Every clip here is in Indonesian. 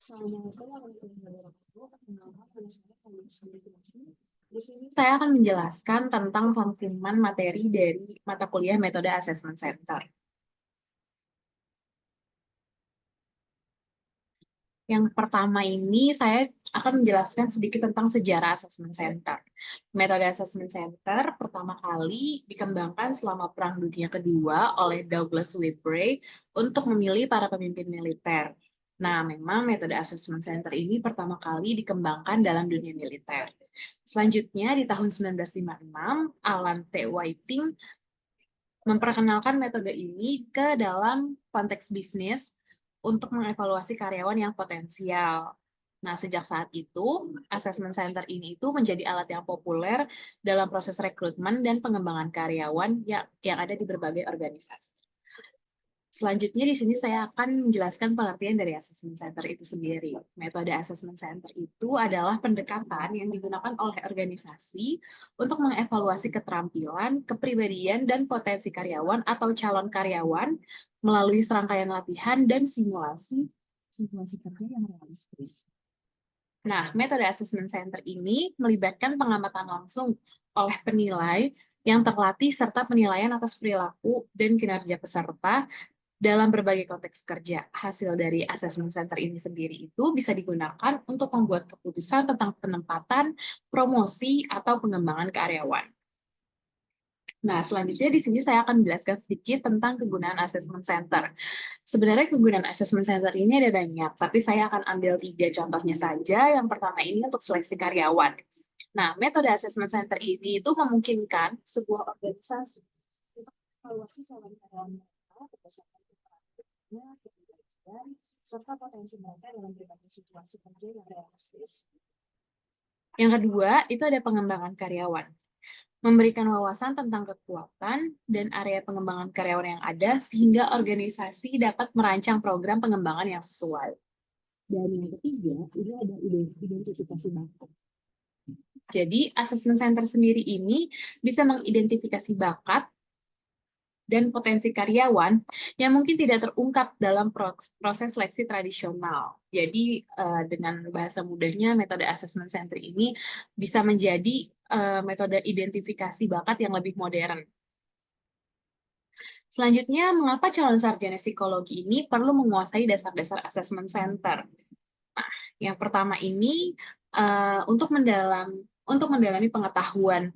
Saya akan menjelaskan tentang pengiriman materi dari mata kuliah metode assessment center. Yang pertama ini saya akan menjelaskan sedikit tentang sejarah assessment center. Metode assessment center pertama kali dikembangkan selama Perang Dunia Kedua oleh Douglas Whitbread untuk memilih para pemimpin militer. Nah, memang metode assessment center ini pertama kali dikembangkan dalam dunia militer. Selanjutnya, di tahun 1956, Alan T. Whiting memperkenalkan metode ini ke dalam konteks bisnis untuk mengevaluasi karyawan yang potensial. Nah, sejak saat itu, assessment center ini itu menjadi alat yang populer dalam proses rekrutmen dan pengembangan karyawan yang ada di berbagai organisasi. Selanjutnya di sini saya akan menjelaskan pengertian dari assessment center itu sendiri. Metode assessment center itu adalah pendekatan yang digunakan oleh organisasi untuk mengevaluasi keterampilan, kepribadian, dan potensi karyawan atau calon karyawan melalui serangkaian latihan dan simulasi kerja yang realistis. Nah, metode assessment center ini melibatkan pengamatan langsung oleh penilai yang terlatih serta penilaian atas perilaku dan kinerja peserta dalam berbagai konteks kerja. Hasil dari assessment center ini sendiri itu bisa digunakan untuk membuat keputusan tentang penempatan, promosi, atau pengembangan karyawan. Nah, selanjutnya di sini saya akan menjelaskan sedikit tentang kegunaan assessment center. Sebenarnya kegunaan assessment center ini ada banyak, tapi saya akan ambil 3 contohnya saja. Yang pertama ini untuk seleksi karyawan. Nah, metode assessment center ini itu memungkinkan sebuah organisasi untuk evaluasi calon karyawan mereka berdasarkan kepribadian, serta potensi mereka dalam berbagai situasi kerja yang realistis. Yang kedua, itu ada pengembangan karyawan. Memberikan wawasan tentang kekuatan dan area pengembangan karyawan yang ada sehingga organisasi dapat merancang program pengembangan yang sesuai. Dan yang ketiga, ini ada identifikasi bakat. Jadi, assessment center sendiri ini bisa mengidentifikasi bakat dan potensi karyawan yang mungkin tidak terungkap dalam proses seleksi tradisional. Jadi, dengan bahasa mudahnya, metode assessment center ini bisa menjadi metode identifikasi bakat yang lebih modern. Selanjutnya, mengapa calon sarjana psikologi ini perlu menguasai dasar-dasar assessment center? Nah, yang pertama ini untuk mendalami pengetahuan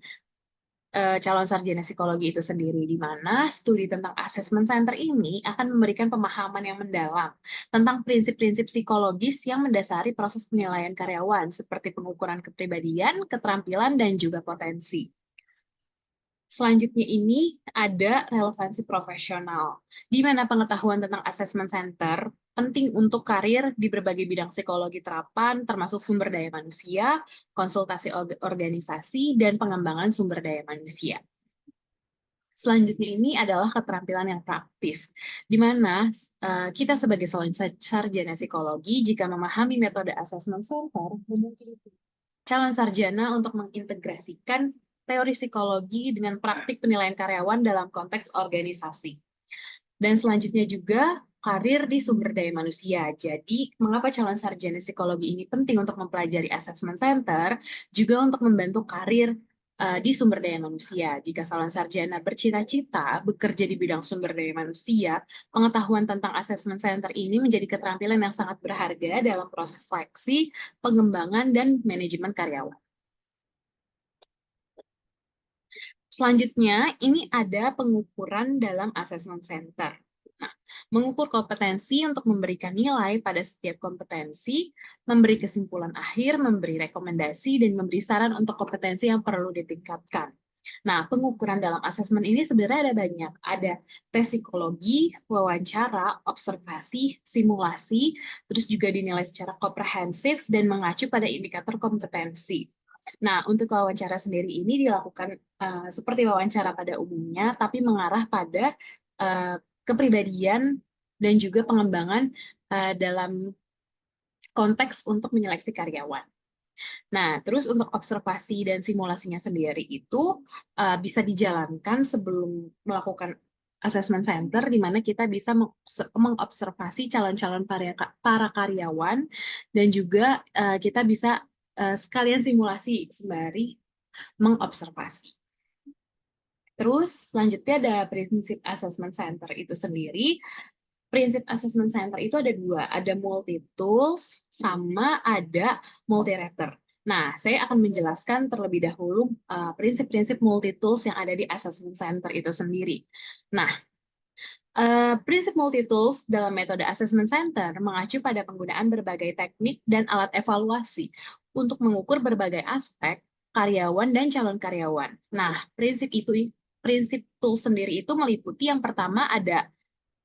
calon sarjana psikologi itu sendiri, di mana studi tentang assessment center ini akan memberikan pemahaman yang mendalam tentang prinsip-prinsip psikologis yang mendasari proses penilaian karyawan, seperti pengukuran kepribadian, keterampilan, dan juga potensi. Selanjutnya ini ada relevansi profesional, di mana pengetahuan tentang assessment center penting untuk karir di berbagai bidang psikologi terapan, termasuk sumber daya manusia, konsultasi organisasi, dan pengembangan sumber daya manusia. Selanjutnya ini adalah keterampilan yang praktis, di mana kita sebagai sarjana psikologi, jika memahami metode assessment center, memungkinkan calon sarjana untuk mengintegrasikan teori psikologi dengan praktik penilaian karyawan dalam konteks organisasi. Dan selanjutnya juga karir di sumber daya manusia. Jadi, mengapa calon sarjana psikologi ini penting untuk mempelajari assessment center, juga untuk membantu karir di sumber daya manusia. Jika calon sarjana bercita-cita bekerja di bidang sumber daya manusia, pengetahuan tentang assessment center ini menjadi keterampilan yang sangat berharga dalam proses seleksi, pengembangan, dan manajemen karyawan. Selanjutnya, ini ada pengukuran dalam assessment center. Nah, mengukur kompetensi untuk memberikan nilai pada setiap kompetensi, memberi kesimpulan akhir, memberi rekomendasi, dan memberi saran untuk kompetensi yang perlu ditingkatkan. Nah, pengukuran dalam asesmen ini sebenarnya ada banyak. Ada tes psikologi, wawancara, observasi, simulasi, terus juga dinilai secara komprehensif dan mengacu pada indikator kompetensi. Nah, untuk wawancara sendiri ini dilakukan seperti wawancara pada umumnya, tapi mengarah pada kepribadian dan juga pengembangan dalam konteks untuk menyeleksi karyawan. Nah, terus untuk observasi dan simulasinya sendiri itu bisa dijalankan sebelum melakukan assessment center di mana kita bisa mengobservasi calon-calon para karyawan dan juga kita bisa sekalian simulasi sembari mengobservasi. Terus selanjutnya ada prinsip assessment center itu sendiri. Prinsip assessment center itu ada dua, ada multi-tools sama ada multi-rater. Nah, saya akan menjelaskan terlebih dahulu prinsip-prinsip multi-tools yang ada di assessment center itu sendiri. Nah, prinsip multi-tools dalam metode assessment center mengacu pada penggunaan berbagai teknik dan alat evaluasi untuk mengukur berbagai aspek karyawan dan calon karyawan. Nah, prinsip tools sendiri itu meliputi yang pertama ada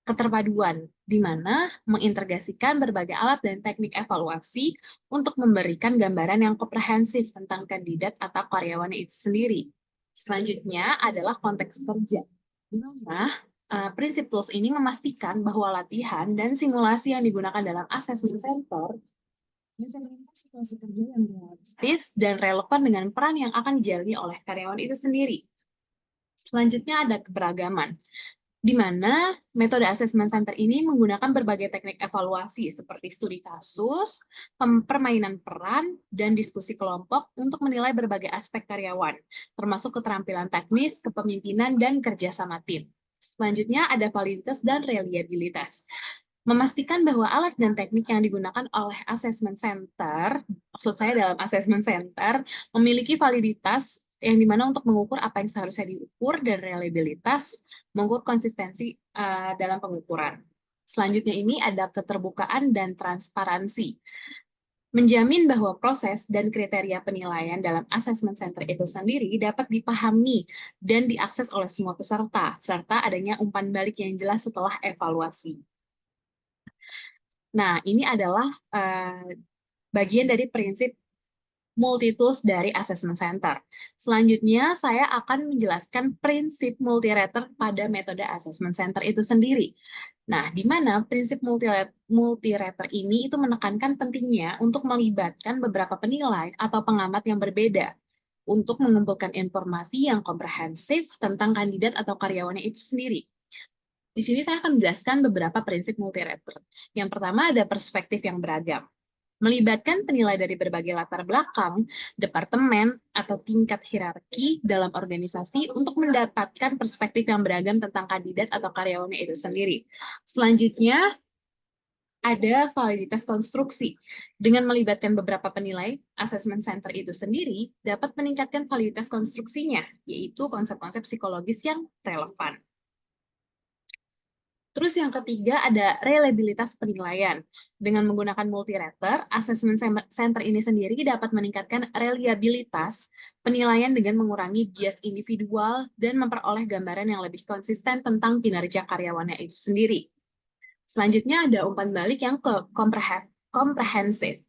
keterpaduan, di mana mengintegrasikan berbagai alat dan teknik evaluasi untuk memberikan gambaran yang komprehensif tentang kandidat atau karyawannya itu sendiri. Selanjutnya adalah konteks kerja, di mana prinsip tools ini memastikan bahwa latihan dan simulasi yang digunakan dalam assessment center mencerminkan situasi kerja yang realistis dan relevan dengan peran yang akan dijalani oleh karyawan itu sendiri. Selanjutnya ada keberagaman, di mana metode assessment center ini menggunakan berbagai teknik evaluasi seperti studi kasus, permainan peran, dan diskusi kelompok untuk menilai berbagai aspek karyawan, termasuk keterampilan teknis, kepemimpinan, dan kerja sama tim. Selanjutnya ada validitas dan reliabilitas. Memastikan bahwa alat dan teknik yang digunakan oleh assessment center, maksud saya dalam assessment center, memiliki validitas yang dimana untuk mengukur apa yang seharusnya diukur dan reliabilitas, mengukur konsistensi dalam pengukuran. Selanjutnya ini ada keterbukaan dan transparansi. Menjamin bahwa proses dan kriteria penilaian dalam assessment center itu sendiri dapat dipahami dan diakses oleh semua peserta, serta adanya umpan balik yang jelas setelah evaluasi. Nah, ini adalah bagian dari prinsip multi-tools dari assessment center. Selanjutnya, saya akan menjelaskan prinsip multi-rater pada metode assessment center itu sendiri. Nah, di mana prinsip multi-rater ini itu menekankan pentingnya untuk melibatkan beberapa penilai atau pengamat yang berbeda untuk mengumpulkan informasi yang komprehensif tentang kandidat atau karyawannya itu sendiri. Di sini saya akan menjelaskan beberapa prinsip multi-rater. Yang pertama ada perspektif yang beragam. Melibatkan penilai dari berbagai latar belakang, departemen, atau tingkat hierarki dalam organisasi untuk mendapatkan perspektif yang beragam tentang kandidat atau karyawannya itu sendiri. Selanjutnya, ada validitas konstruksi. Dengan melibatkan beberapa penilai, assessment center itu sendiri dapat meningkatkan validitas konstruksinya, yaitu konsep-konsep psikologis yang relevan. Terus yang ketiga ada reliabilitas penilaian. Dengan menggunakan multi-rater, assessment center ini sendiri dapat meningkatkan reliabilitas penilaian dengan mengurangi bias individual dan memperoleh gambaran yang lebih konsisten tentang kinerja karyawannya itu sendiri. Selanjutnya ada umpan balik yang komprehensif.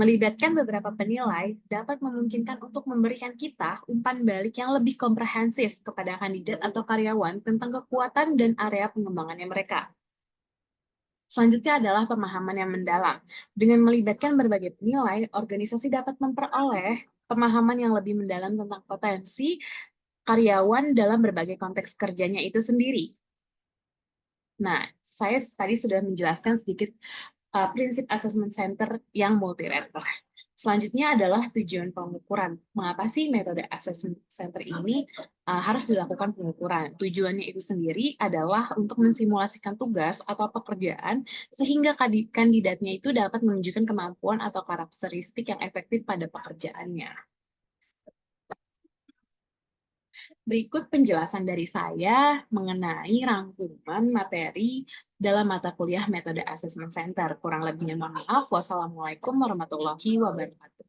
Melibatkan beberapa penilai dapat memungkinkan untuk memberikan kita umpan balik yang lebih komprehensif kepada kandidat atau karyawan tentang kekuatan dan area pengembangannya mereka. Selanjutnya adalah pemahaman yang mendalam. Dengan melibatkan berbagai penilai, organisasi dapat memperoleh pemahaman yang lebih mendalam tentang potensi karyawan dalam berbagai konteks kerjanya itu sendiri. Nah, saya tadi sudah menjelaskan sedikit prinsip assessment center yang multi-rater. Selanjutnya adalah tujuan pengukuran. Mengapa sih metode assessment center ini harus dilakukan pengukuran? Tujuannya itu sendiri adalah untuk mensimulasikan tugas atau pekerjaan sehingga kandidatnya itu dapat menunjukkan kemampuan atau karakteristik yang efektif pada pekerjaannya. Berikut penjelasan dari saya mengenai rangkuman materi dalam mata kuliah metode assessment center. Kurang lebihnya mohon maaf. Wassalamualaikum warahmatullahi wabarakatuh.